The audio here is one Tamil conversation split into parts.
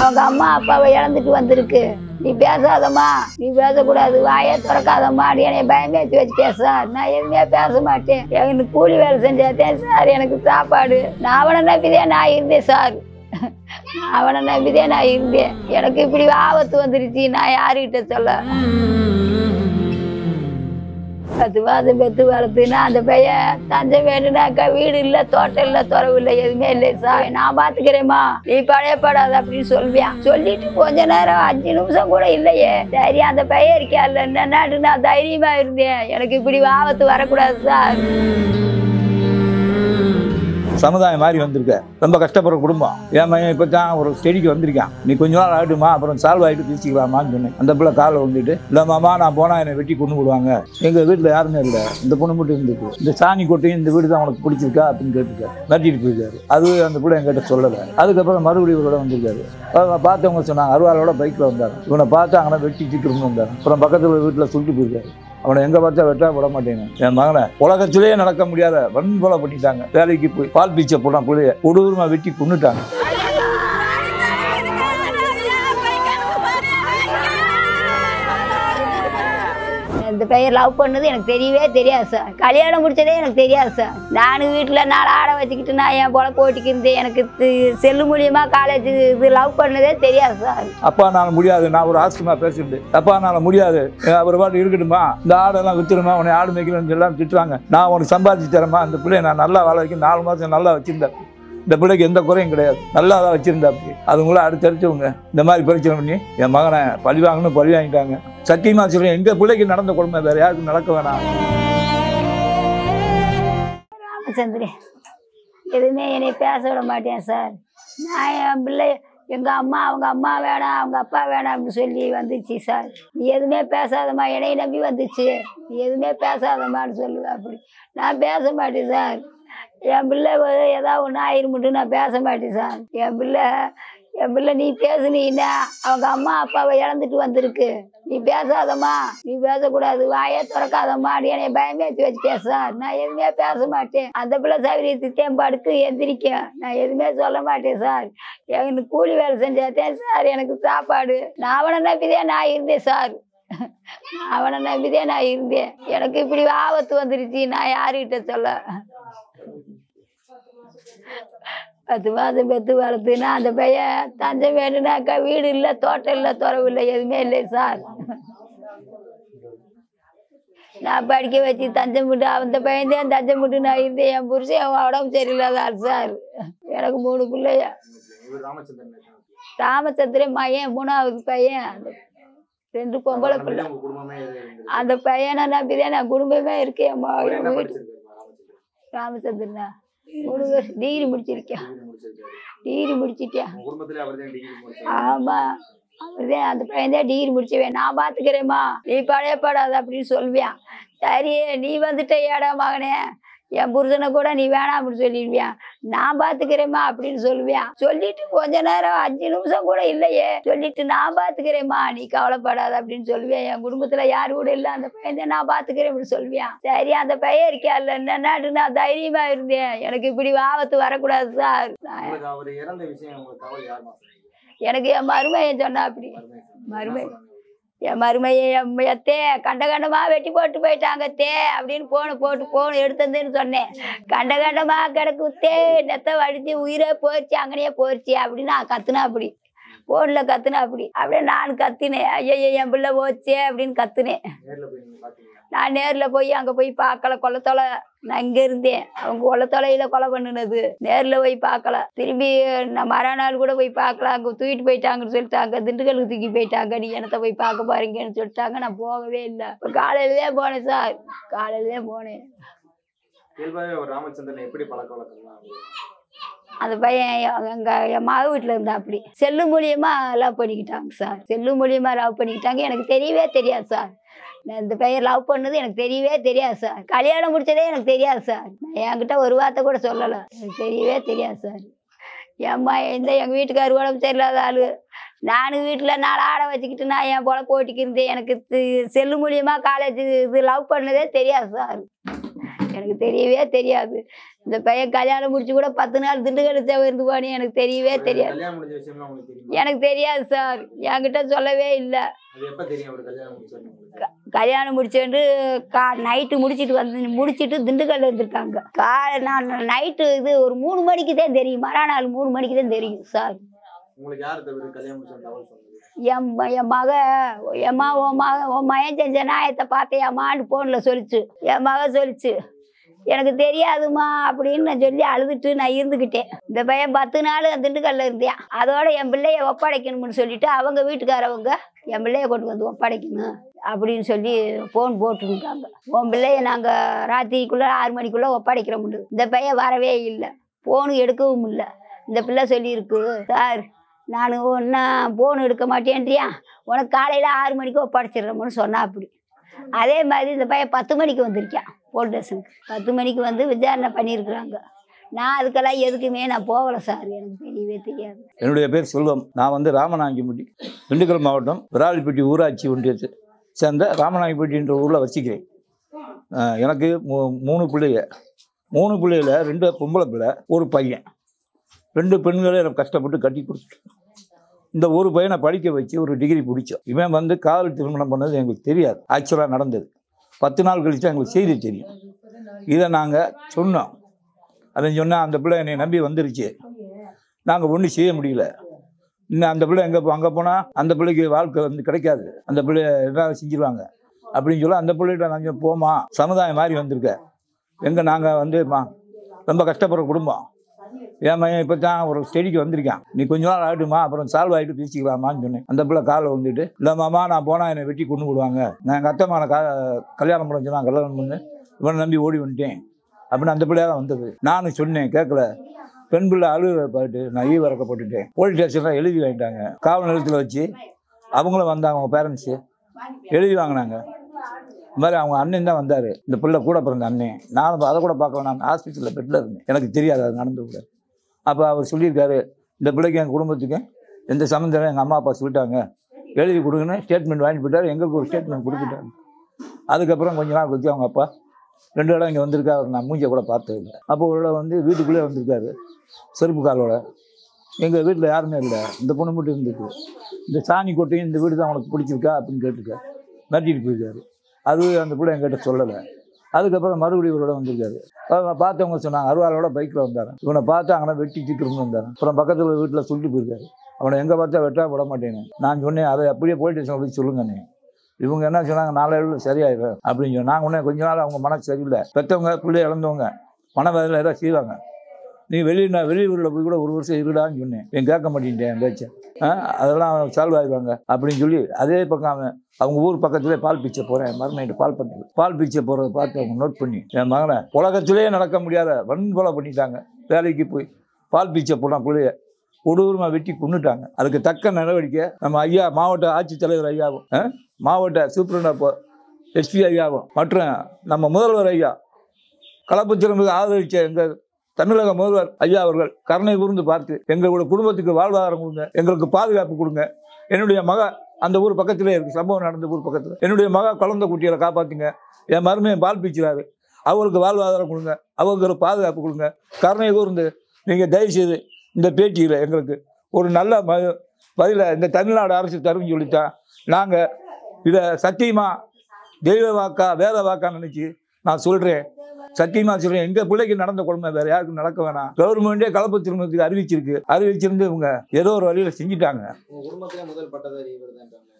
அவங்க அம்மா அப்பாவை இழந்துட்டு வந்திருக்கு. நீ பேசாதம்மா, நீ பேசக்கூடாது, வாயே திறக்காதம்மா, நீ என்னை பயமேற்றி வச்சுட்டேன் சார். நான் எதுவுமே பேச மாட்டேன். எனக்கு கூலி வேலை செஞ்சேன் சார், எனக்கு சாப்பாடு. நான் அவனை நம்பிதான் நான் இருந்தேன் சார். அவனை நம்பிதான் நான் இருந்தேன். எனக்கு இப்படி ஆபத்து வந்துருச்சு, நான் யாருக்கிட்ட சொல்ல? 10 மாதம் பெற்று வளர்த்துனா அந்த பையன் தஞ்சம் வேணுனாக்கா வீடு இல்லை, தோட்டம் இல்லை, துறவு இல்லை, எதுவுமே இல்லை சார். நான் பார்த்துக்கிறேம்மா, நீ பழையப்படாது அப்படின்னு சொல்லுவேன். சொல்லிட்டு கொஞ்ச நேரம் 5 நிமிஷம் கூட இல்லையே, சரி அந்த பையன் இருக்கா இல்லை என்னன்னாட்டு நான் தைரியமா இருந்தேன். எனக்கு இப்படி ஆபத்து வரக்கூடாது சார். சமுதாயம் மாதிரி வந்திருக்க, ரொம்ப கஷ்டப்படுற குடும்பம். என் மையன் இப்போ தான் ஒரு ஸ்டெடிக்கு வந்திருக்கான். நீ கொஞ்ச நாள் ஆகிடுமா, அப்புறம் சால்வ் ஆகிட்டு பேசிக்கலாமான்னு சொன்னேன். அந்த பிள்ளை காலில் வந்துட்டு, இல்லை மாமா நான் போனால் என்னை வெட்டி கொண்டு விடுவாங்க, எங்கள் வீட்டில் யாருமே இல்லை, இந்த பொண்ணு மட்டும் இருந்துருக்கு, இந்த சாணி கொட்டையும் இந்த வீடு தான் உனக்கு பிடிச்சிருக்கா அப்படின்னு கேட்டுருக்காரு. மிரட்டிட்டு போயிருக்காரு. அது அந்த பிள்ளை என்கிட்ட சொல்லலை. அதுக்கப்புறம் மறுபடியும் இவரோட வந்திருக்காரு. பார்த்தவங்க சொன்னாங்க, அருவாளோட பைக்கில் வந்தார். இவனை பார்த்து அங்கே வெட்டி சீக்கிரம் வந்தார். அப்புறம் பக்கத்தில் வீட்டில் சொல்லிட்டு போயிருக்காரு. அவனை எங்க பார்த்தா வெட்டா விட மாட்டேங்க. என் மகனை உலகத்திலேயே நடக்க முடியாத வன்கொலை பண்ணிட்டாங்க. வேலைக்கு போய் பால் பீச்சை போனா பிள்ளைய கொடூரமா வெட்டி கொன்னுட்டாங்க. இந்த பையன் லவ் பண்ணது எனக்கு தெரியவே தெரியாது சார். கல்யாணம் முடிச்சதே எனக்கு தெரியாது சார். நானும் வீட்டில் 4 ஆடை வச்சுக்கிட்டு நான் என் போல போட்டிக்கு இருந்தேன். எனக்கு செல்லு மூலியமா காலேஜ் இது லவ் பண்ணதே தெரியாது சார். அப்பா நான் முடியாது, நான் ஒரு ஆசிரியமா பேசிட்டு, அப்பா நான் முடியாது, அவர் பாட்டு இருக்கட்டுமா, இந்த ஆடெல்லாம் வித்துருமா, உன்னை ஆடு மேய்க்கணும்னு எல்லாம் திட்டுறாங்க. நான் உனக்கு சம்பாதிச்சு தரேம்மா. அந்த பிள்ளைய நான் நல்லா வாழ வைக்க 4 மாதம் நல்லா வச்சிருந்தேன். இந்த பிள்ளைக்கு எந்த குறையும் கிடையாது, நல்லா தான் வச்சிருந்தா. அப்படி அதுங்கள அடுத்தடுத்தவங்க இந்த மாதிரி பிரச்சனை பண்ணி என் மகனை பழி வாங்கிட்டாங்க. சத்தியமா சொல்றேன், எங்க பிள்ளைக்கு நடந்த கொடுமை வேற யாருக்கும் நடக்க வேணாம். ராமச்சந்திரன் எதுவுமே என்னை பேச விட மாட்டேன் சார். நான் என் பிள்ளை எங்கள் அம்மா அவங்க அம்மா வேணாம், அவங்க அப்பா வேணாம் அப்படின்னு சொல்லி வந்துச்சு சார். நீ எதுவுமே பேசாதம்மா, என்னை நம்பி வந்துச்சு, நீ எதுவுமே பேசாதம்மான்னு சொல்லுவேன். அப்படி நான் பேச மாட்டேன் சார். என் பிள்ளை ஏதாவது ஒன்று ஆயிருமுட்டு நான் பேச மாட்டேன் சார். என் பிள்ளை நீ பேசுனீன்னா அவங்க அம்மா அப்பாவை இழந்துட்டு வந்திருக்கு, நீ பேசாதம்மா, நீ பேசக்கூடாது, வாயே திறக்காதம்மா, நீ என்னை பயமேற்றி வச்சுட்டேன் சார். நான் எதுவுமே பேச மாட்டேன். அந்த பிள்ளை சௌகரியத்தையும் படுத்து எந்திரிக்கும், நான் எதுவுமே சொல்ல மாட்டேன் சார். எனக்கு கூலி வேலை செஞ்சேன் சார், எனக்கு சாப்பாடு. நான் அவனை நம்பிதான் நான் இருந்தேன் சார். அவனை நம்பிதான் நான் இருந்தேன். எனக்கு இப்படி ஆபத்து வந்துருச்சு, நான் யாருக்கிட்ட சொல்ல? 10 மாதம் பெற்று வளர்த்துனா அந்த பையன் தஞ்சம் வேணுனாக்கா வீடு இல்லை, தோட்டம் இல்லை, துறவு இல்லை, எதுவுமே இல்லை சார். நான் படிக்க வச்சு தஞ்சம் விட்டு அந்த பையன்தான் தஞ்சம் விட்டு நான் இருந்தேன். என் புருஷன் உடம்பு சரியில்லாத சார். எனக்கு 3 பிள்ளைய. ராமச்சந்திரன் மகன் 3வது பையன், 2 பொம்பளை பிள்ளை. அந்த பையனை நம்பிதான் நான் குடும்பமே இருக்கேன். ராமச்சந்திரனா டிகிரி முடிச்சிருக்கேன். டிகிரி முடிச்சிட்டேன். ஆமா, அவர்தான் அந்த பையன்தான் டிகிரி முடிச்சவேன். நான் பாத்துக்கிறேம்மா, நீ பழையப்படாது அப்படின்னு சொல்லுவேன். சரி நீ வந்துட்ட ஏடா மகனே, என் புருஷனை கூட நீ வேணாம் அப்படின்னு சொல்லிடுவேன். நான் பாத்துக்கிறேம்மா அப்படின்னு சொல்லுவேன். சொல்லிட்டு கொஞ்ச நேரம் 5 நிமிஷம் கூட இல்லையே, சொல்லிட்டு நான் பாத்துக்கிறேம்மா, நீ கவலைப்படாத அப்படின்னு சொல்லுவேன். என் குடும்பத்துல யாரு கூட இல்லை, அந்த பையன் நான் பாத்துக்கிறேன் அப்படின்னு சொல்லுவேன். சரி அந்த பையன் இருக்கா இல்லை என்னன்னாட்டு நான் தைரியமா இருந்தேன். எனக்கு இப்படி ஆபத்து வரக்கூடாது சார். எனக்கு என் மருமையன் சொன்னா அப்படி. என் மருமையை எத்தே கண்டமா வெட்டி போட்டு போயிட்டாங்க தே அப்படின்னு போன் எடுத்ததுன்னு சொன்னேன். கண்டமா கிடக்குத்தே, நெத்த வடிச்சு உயிரே போயிடுச்சு, அங்கனையே போயிடுச்சு அப்படின்னு நான் கத்துனா. அப்படி போன்ல கத்துனா. அப்படியே நான் கத்தினேன், ஐயோ என் பிள்ளை போச்சே அப்படின்னு கத்துனேன். நான் நேரில் போய் அங்கே போய் பார்க்கல. கொல்லத்தொலை நான் இங்கே இருந்தேன், அவங்க கொல்லத்தொலையில கொலை பண்ணினது நேரில் போய் பார்க்கல. திரும்பி நான் மறுநாள் கூட போய் பார்க்கல. அங்கே தூக்கிட்டு போயிட்டாங்கன்னு சொல்லிட்டாங்க, திண்டுக்கலுக்கு தூக்கி போயிட்டாங்க, நீ என்னத்தை போய் பார்க்க பாருங்கன்னு சொல்லிட்டாங்க. நான் போகவே இல்லை. இப்போ காலையிலே போனேன் சார், காலையிலே போனேன். அந்த பையன் என் மக வீட்டில் இருந்தா. அப்படி செல்லு மூலியமா லவ் பண்ணிக்கிட்டாங்க சார். செல்லு மூலியமா லவ் பண்ணிக்கிட்டாங்க. எனக்கு தெரியவே தெரியாது சார். இந்த பையன் லவ் பண்ணது எனக்கு தெரியவே தெரியாது சார். கல்யாணம் முடிச்சதே எனக்கு தெரியாது சார். என்கிட்ட ஒரு வார்த்தை கூட சொல்லலை, எனக்கு தெரியவே தெரியாது சார். எங்கள் வீட்டுக்கார் உடம்பு சரியில்லாத ஆளு. நானும் வீட்டில் 4 ஆடை வச்சுக்கிட்டு நான் என் போல போட்டிக்கு இருந்தேன். எனக்கு செல்லு மூலியமா காலேஜ் இது லவ் பண்ணதே தெரியாது சார். எனக்கு தெரியவே தெரியாது. இந்த பையன் கல்யாணம் முடிச்சு கூட 10 நாள் திண்டுக்கல் தேவை இருந்து போனே எனக்கு தெரியவே தெரியாது. கல்யாணம் முடிஞ்ச விஷயம்லாம் உங்களுக்கு தெரியுமா? எனக்கு தெரியாது சார். என்கிட்ட சொல்லவே இல்லை. அது எப்ப தெரியும் அவர் கல்யாணம் முடிச்சாரு உங்களுக்கு? கல்யாணம் முடிச்சுட்டு நைட்டு முடிச்சுட்டு திண்டுக்கல்ல இருந்திருக்காங்க. நான் நைட்டு இது ஒரு 3 மணிக்கு தான் தெரியும். மறுநாள் 3 மணிக்கு தான் தெரியும் சார். உங்களுக்கு யார் தவிர கல்யாணம் முடிச்ச தகவல் சொன்னது? என் மக உன் மகன் செஞ்ச நியாயத்தை பார்த்தேம்மான்னு ஃபோனில் சொல்லிச்சு. என் மக சொல்லிச்சு, எனக்கு தெரியாதுமா அப்படின்னு நான் சொல்லி அழுதுட்டு நான் இருந்துக்கிட்டேன். இந்த பையன் 10 நாள் திண்டுக்கல்ல இருந்தேன். அதோட என் பிள்ளைய ஒப்படைக்கணும்னு சொல்லிட்டு அவங்க வீட்டுக்காரவங்க என் பிள்ளைய கொண்டு வந்து ஒப்படைக்கணும் அப்படின்னு சொல்லி ஃபோன் போட்டுருக்காங்க. உன் பிள்ளைய நாங்கள் ராத்திரிக்குள்ளே 6 மணிக்குள்ளே ஒப்படைக்கிறோம்னு. இந்த பையன் வரவே இல்லை, ஃபோனு எடுக்கவும் இல்லை. இந்த பிள்ளை சொல்லியிருக்கு, சார் நான் ஒன்றா ஃபோன் எடுக்க மாட்டேன்றியா, உனக்கு காலையில் 6 மணிக்கு ஒப்படைச்சிடுறோம்னு சொன்னா. அப்படி அதே மாதிரி இந்த பையன் 10 மணிக்கு வந்திருக்கான் போலீஸ் ஸ்டேஷனுக்கு. 10 மணிக்கு வந்து விசாரணை பண்ணியிருக்கிறாங்க. நான் அதுக்கெல்லாம் எதுக்குமே நான் போகலை சார். எனக்கு தெரியவே தெரியாது. என்னுடைய பேர் செல்வம். நான் வந்து ராமநாயக்கன்பட்டி, திண்டுக்கல் மாவட்டம் விராலிப்பட்டி ஊராட்சி ஒன்றியத்தை சேர்ந்த ராமநாயக்கன்பட்டின்ற ஊரில் வசிக்கிறேன். எனக்கு 3 பிள்ளைங்க. 3 பிள்ளையில் 2 பொம்பளை பிள்ளை, ஒரு பையன். 2 பெண்களை எனக்கு கஷ்டப்பட்டு கட்டி கொடுத்துட்டு இந்த ஒரு பையனை படிக்க வச்சு ஒரு டிகிரி பிடிச்சோம். இவன் வந்து காதல் திருமணம் பண்ணது எங்களுக்கு தெரியாது. ஆக்சுவலாக நடந்தது 10 நாள் கழிச்சு எங்களுக்கு செய்தி தெரியும். இதை நாங்கள் சொன்னோம். அதை சொன்னால் அந்த பிள்ளை என்னை நம்பி வந்துருச்சு, நாங்கள் ஒன்றும் செய்ய முடியல. இன்னும் அந்த பிள்ளை அங்கே போனால் அந்த பிள்ளைக்கு வாழ்க்கை வந்து கிடைக்காது, அந்த பிள்ளை என்ன செஞ்சிருவாங்க அப்படின்னு சொல்ல அந்த பிள்ளைகிட்ட நாங்கள் போமா, சமுதாயம் மாதிரி வந்திருக்க எங்கே நாங்கள் வந்து ரொம்ப கஷ்டப்படுற குடும்பம், என் மையன் இப்போ தான் ஒரு ஸ்டடிக்கு வந்திருக்கான், நீ கொஞ்ச நாள் ஆகிட்டுமா அப்புறம் சால்வ் ஆகிட்டு பேசிக்கலாமான்னு சொன்னேன். அந்த பிள்ளை காலில் வந்துட்டு, இல்லை மாமா நான் போனால் என்னை வெட்டி கொண்டு விடுவாங்க, நான் எங்கள் அத்தைமான கல்யாணம் பண்ண சொன்னா கல்யாணம் பண்ணு, இவனை நம்பி ஓடி வந்துட்டேன் அப்படின்னு அந்த பிள்ளையாக தான் வந்தது. நானும் சொன்னேன், கேட்கல. பெண் பிள்ளை அழுகிற பாட்டு நான் இறக்கப்பட்டுட்டேன். போலீஸ் ஸ்டேஷனில் எழுதி வாங்கிட்டாங்க. காவல் நிலையத்தில் வச்சு அவங்களும் வந்தாங்க, அவங்க பேரண்ட்ஸு எழுதி வாங்கினாங்க. இந்த மாதிரி அவங்க அண்ணன் தான் வந்தார், இந்த பிள்ளை கூட பிறந்த அண்ணன். நானும் அதை கூட பார்க்கல, நான் ஹாஸ்பிட்டலில் பெட்டில் இருந்தேன், எனக்கு தெரியாது அது நடந்து கூட. அப்போ அவர் சொல்லியிருக்காரு, இந்த பிள்ளைக்கு எங்கள் குடும்பத்துக்கு எந்த சம்மந்தம் எங்கள் அம்மா அப்பா சொல்லிட்டாங்க, எழுதி கொடுங்கன்னு ஸ்டேட்மெண்ட் வாங்கிட்டு போயிட்டார். எங்களுக்கு ஒரு ஸ்டேட்மெண்ட் கொடுத்துட்டாங்க. அதுக்கப்புறம் கொஞ்ச நாள் கழிச்சு அவங்க அப்பா 2 இடம் இங்கே வந்திருக்கா, அவர் நான் மூஞ்சை கூட பார்த்ததில்லை. அப்போ ஒரு இடம் வந்து வீட்டுக்குள்ளே வந்திருக்காரு செருப்பு காலோட. எங்கள் வீட்டில் யாருமே இல்லை, இந்த பொண்ணு மட்டும் இருந்துருக்கு. இந்த சாணி கொட்டையும் இந்த வீடு தான் உனக்கு பிடிச்சிருக்கா அப்படின்னு கேட்டிருக்காரு, மிரட்டிட்டு போயிருக்காரு. அது அந்த பிள்ளை என்கிட்ட சொல்லலை. அதுக்கப்புறம் மறுபடியும் இவரோட வந்திருக்காரு. பார்த்தவங்க சொன்னாங்க, அருவாளோட பைக்கில் வந்தார். இவனை பார்த்து அங்கே வெட்டி சீக்கிரம்னு வந்தார். அப்புறம் பக்கத்தில் வீட்டில் சொல்லிட்டு போயிருக்காரு, அவனை எங்கே பார்த்தா வெட்டா விட மாட்டேன்னு. நான் சொன்னேன், அதை அப்படியே போலீஸ் ஸ்டேஷன் போய் சொல்லுங்கண்ணே. இவங்க என்ன சொன்னாங்க, 4 நாள் சரியாயிடும் அப்படின்னு சொன்னாங்க. நாங்கள் உடனே கொஞ்ச நாள் அவங்க மனசு சரியில்லை, பெற்றவங்க பிள்ளைய இழந்தவங்க மனவேதனை ஏதாவது செய்வாங்க, நீ வெளியூரில் போய் கூட 1 வருஷம் இருடான்னு சொன்னேன். என் கேட்க மாட்டேன்ட்டேன் என் பேச்சை, அதெல்லாம் சால்வ் ஆகிடுவாங்க அப்படின்னு சொல்லி அதே பக்கம் அவங்க ஊர் பக்கத்துலேயே பால் பிச்சை போகிறேன். மறுநாள் பால் பிச்சை போகிறத பார்த்து அவங்க நோட் பண்ணி என் மகனை உலகத்திலே நடக்க முடியாத வன்கொலை பண்ணிட்டாங்க. வேலைக்கு போய் பால் பிச்சை போனால் பிள்ளைய கொடூரமாக வெட்டி கொண்டுட்டாங்க. அதுக்கு தக்க நடவடிக்கை நம்ம ஐயா மாவட்ட ஆட்சித்தலைவர் ஐயாவும், மாவட்ட சூப்பரண்ட் எஸ்பி ஐயாவும் மற்றும் நம்ம முதல்வர் ஐயா கலப்பு திறமைக்கு ஆதரித்த எங்கள் தமிழக முதல்வர் ஐயா அவர்கள் கருணை கூர்ந்து பார்த்து எங்களோட குடும்பத்துக்கு வாழ்வாதாரம் கொடுங்க, எங்களுக்கு பாதுகாப்பு கொடுங்க. என்னுடைய மக அந்த ஊர் பக்கத்திலே இருக்குது, சம்பவம் நடந்த ஊர் பக்கத்தில். என்னுடைய மக குழந்தை குட்டிகளை காப்பாற்றுங்க, என் மருமையை பால் பீச்சுறாரு, அவருக்கு வாழ்வாதாரம் கொடுங்க, அவருக்கு பாதுகாப்பு கொடுங்க. கருணை கூர்ந்து நீங்கள் தயவுசெய்து இந்த பேட்டியில் எங்களுக்கு ஒரு நல்ல பதிலை இந்த தமிழ்நாடு அரசு தரும்னு சொல்லித்தான் நாங்கள் இதை சத்தியமாக தெய்வ வாக்கா வேத வாக்கா நினச்சி நான் சொல்கிறேன். சத்தியமாக சொல்கிறேன், எங்கள் பிள்ளைக்கு நடந்த கொடுமை வேறு யாருக்கும் நடக்க வேணாம். கவர்மெண்ட்டே கலப்பு திருமணத்துக்கு அறிவிச்சிருந்து இவங்க ஏதோ ஒரு வழியில் செஞ்சுட்டாங்க.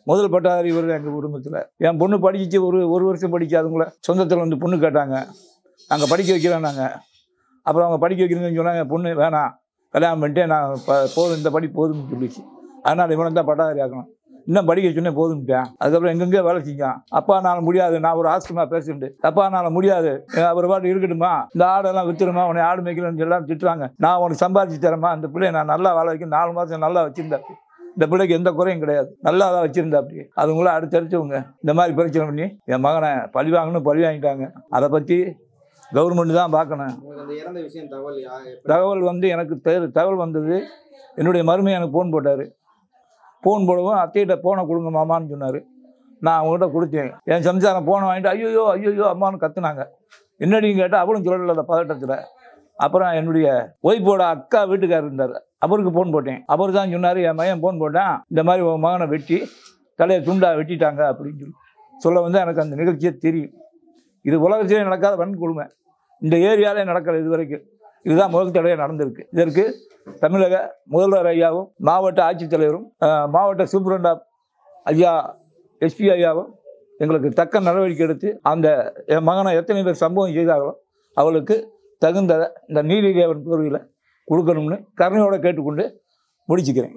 முதல் பட்டாதாரி இவர் தான் எங்கள் குடும்பத்தில். என் பொண்ணு படிச்சு ஒரு வருஷம் படிச்சு அதுங்கள சொந்தத்தில் வந்து பொண்ணு கேட்டாங்க, நாங்கள் படிக்க வைக்கிறோம். நாங்கள் அப்புறம் அவங்க படிக்க வைக்கிறீங்கன்னு சொன்னாங்க, பொண்ணு வேணாம் கல்யாணம் பண்ணிட்டு நான் போதும் இந்த படி போதும்னு சொல்லிச்சு. அதனால் இவனை தான் பட்டாதாரி ஆக்கணும், இன்னும் படிக்க சொன்னே போதும்ட்டேன். அதுக்கப்புறம் எங்கெங்கே வேலை செஞ்சான். அப்பா நான் முடியாது, நான் ஒரு ஆஸ்துமா பேசிட்டு, அப்பா நான் முடியாது, அவர் பாட்டு இருக்கட்டுமா, இந்த ஆடெல்லாம் வித்துருமா, உன்னை ஆடு மேய்க்கலன்னு எல்லாம் திட்டுறாங்க, நான் உனக்கு சம்பாதிச்சு தரேம்மா. அந்த பிள்ளைய நான் நல்லா வேலை வைக்க 4 மாதம் நல்லா வச்சிருந்தேன். இந்த பிள்ளைக்கு எந்த குறையும் கிடையாது, நல்லா தான் வச்சிருந்தா. அப்படி அதுங்களும் அடுத்தடுத்தவங்க இந்த மாதிரி பிரச்சனை பண்ணி என் மகனை பழி வாங்கிட்டாங்க. அதை பற்றி கவர்மெண்ட் தான் பார்க்கணும். தகவல் வந்து எனக்கு தகவல் வந்தது, என்னுடைய மருமையை எனக்கு ஃபோன் போட்டார். ஃபோன் போடவும் அத்தையிட்ட ஃபோனை கொடுங்க மாமான்னு சொன்னார். நான் அவங்ககிட்ட கொடுத்தேன். என் சம்சாரம் ஃபோனை வாங்கிட்டு ஐயோ அம்மான்னு கத்துனாங்க. என்னடின்னு கேட்டால் அவளும் சொல்லலை அந்த பதட்டத்தில். அப்புறம் என்னுடைய ஒய்ஃபோட அக்கா வீட்டுக்காரர் இருந்தார், அவருக்கு ஃபோன் போட்டேன். அவர் தான் சொன்னார், என் மகன் ஃபோன் போட்டான், இந்த மாதிரி உன் மகனை வெட்டி தலையை துண்டாக வெட்டிட்டாங்க அப்படின்னு சொல்ல வந்து எனக்கு அந்த நிகழ்ச்சியே தெரியும். இது உலகத்திலே நடக்காத வன்கொடுமை, இந்த ஏரியாவிலே நடக்கலை இது வரைக்கும். இதுதான் முதல் தடவை நடந்திருக்கு. இதற்கு தமிழக முதல்வர் ஐயாவும் மாவட்ட ஆட்சித்தலைவரும் மாவட்ட சூப்பரண்ட் ஐயா எஸ்பி ஐயாவும் எங்களுக்கு தக்க நடவடிக்கை எடுத்து அந்த என் மகனை எத்தனை பேர் சம்பவம் செய்தார்களோ அவளுக்கு தகுந்த இந்த நீதிதேவன் கோரிக்கையில் கொடுக்கணும்னு கருணையோடு கேட்டுக்கொண்டு முடிச்சுக்கிறேன்.